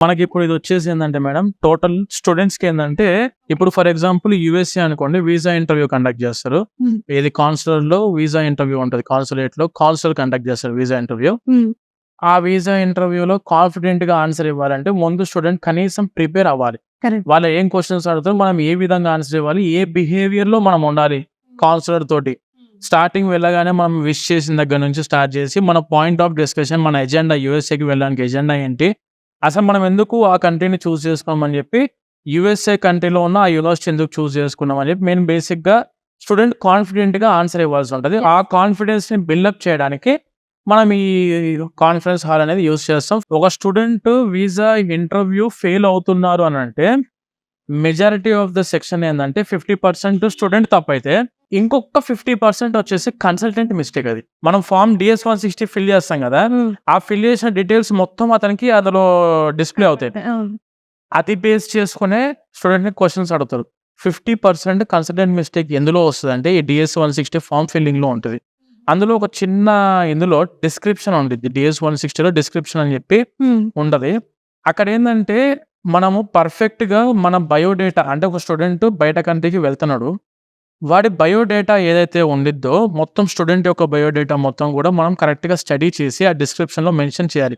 మనకిప్పుడు ఇదొచ్చేసి ఏందంటే madam, total స్టూడెంట్స్‌కి ఏందంటే, ఇప్పుడు ఫర్ ఎగ్జాంపుల్ యూఎస్ఏ అనుకోండి, వీసా ఇంటర్వ్యూ కండక్ట్ జేస్తారు. హ్మ్. ఏది కాన్సులర్‌లో వీసా ఇంటర్వ్యూ ఉంటది. కాన్సులేట్‌లో కాన్సులర్ కండక్ట్ జేస్తారు వీసా ఇంటర్వ్యూ. హ్మ్. ఆ వీసా ఇంటర్వ్యూలో కాన్ఫిడెంట్‌గా ఆన్సర్ ఇవ్వాలంటే, ముందు స్టూడెంట్ కనీసం ప్రిపేర్ అవ్వాలి. కరెక్ట్. వాళ్ళు ఏం క్వెషన్స్ అడుగుతారు, మనం ఏ విధంగా ఆన్సర్ ఇవ్వాలి, ఏ బిహేవియర్‌లో మనం ఉండాలి కౌన్సిలర్ తోటి. స్టార్టింగ్ వెళ్ళగానే మనం విష్ చేసిన దగ్గర నుంచి స్టార్ట్ చేసి, మన పాయింట్ ఆఫ్ డిస్కషన్, మన ఎజెండా యూఎస్ఏకి వెళ్ళడానికి ఎజెండా ఏంటి? అసలు మనం ఎందుకు ఆ కంట్రీని చూజ్ చేసుకోమని చెప్పి, యూఎస్ఏ కంట్రీలో ఉన్న ఆ యూనివర్సిటీ ఎందుకు చూజ్ చేసుకున్నాం అని చెప్పి, మెయిన్ బేసిక్‌గా స్టూడెంట్ కాన్ఫిడెంట్‌గా ఆన్సర్ ఇవ్వాల్సి ఉంటది. ఆ కాన్ఫిడెన్స్‌ని బిల్డప్ చేయడానికి మనం ఈ కాన్ఫరెన్స్ హాల్ అనేది యూజ్ చేస్తాం. ఒక స్టూడెంట్ వీసా ఇంటర్వ్యూ ఫెయిల్ అవుతున్నారు అనంటే, మెజారిటీ ఆఫ్ ద సెక్షన్ ఏందంటే 50% స్టూడెంట్ తప్పైతే, ఇంకొక 50% వచ్చేసి కన్సల్టెంట్ మిస్టేక్ అది. మనం ఫార్మ్ DS-160 ఫిల్ చేస్తాం గదా! హ్మ్. ఆ ఫిల్ చేసిన డీటెయిల్స్ మొత్తం అతనికి అందులో డిస్‌ప్లే అవుతాయి. అవును. అది బేస్ చేసుకునే స్టూడెంట్‌ని క్వెషన్స్ అడుగుతారు. 50% కన్సల్టెంట్ మిస్టేక్ ఎందులో వస్తదంటే, ఈ DS-160 ఫార్మ్ ఫిల్లింగ్‌లో ఉంటది. అందులో ఒక చిన్న ఇందులో డిస్క్రిప్షన్ ఉండిద్ది. DS-160లో డిస్క్రిప్షన్ అని చెప్పి హ్మ్. ఉంటది. అక్కడేందంటే, మనము పర్ఫెక్ట్‌గా మన బయోడేటా అంటే ఒక స్టూడెంట్ బయట కంట్రీకి వెళ్తున్నాడు. వాడి బయోడేటా ఏదైతే ఉండిద్దో, మొత్తం స్టూడెంట్ యొక్క బయోడేటా మొత్తం గూడా మనం కరెక్ట్‌గా స్టడీ చేసి, ఆ డిస్క్రిప్షన్‌లో మెన్షన్ చేయాలి.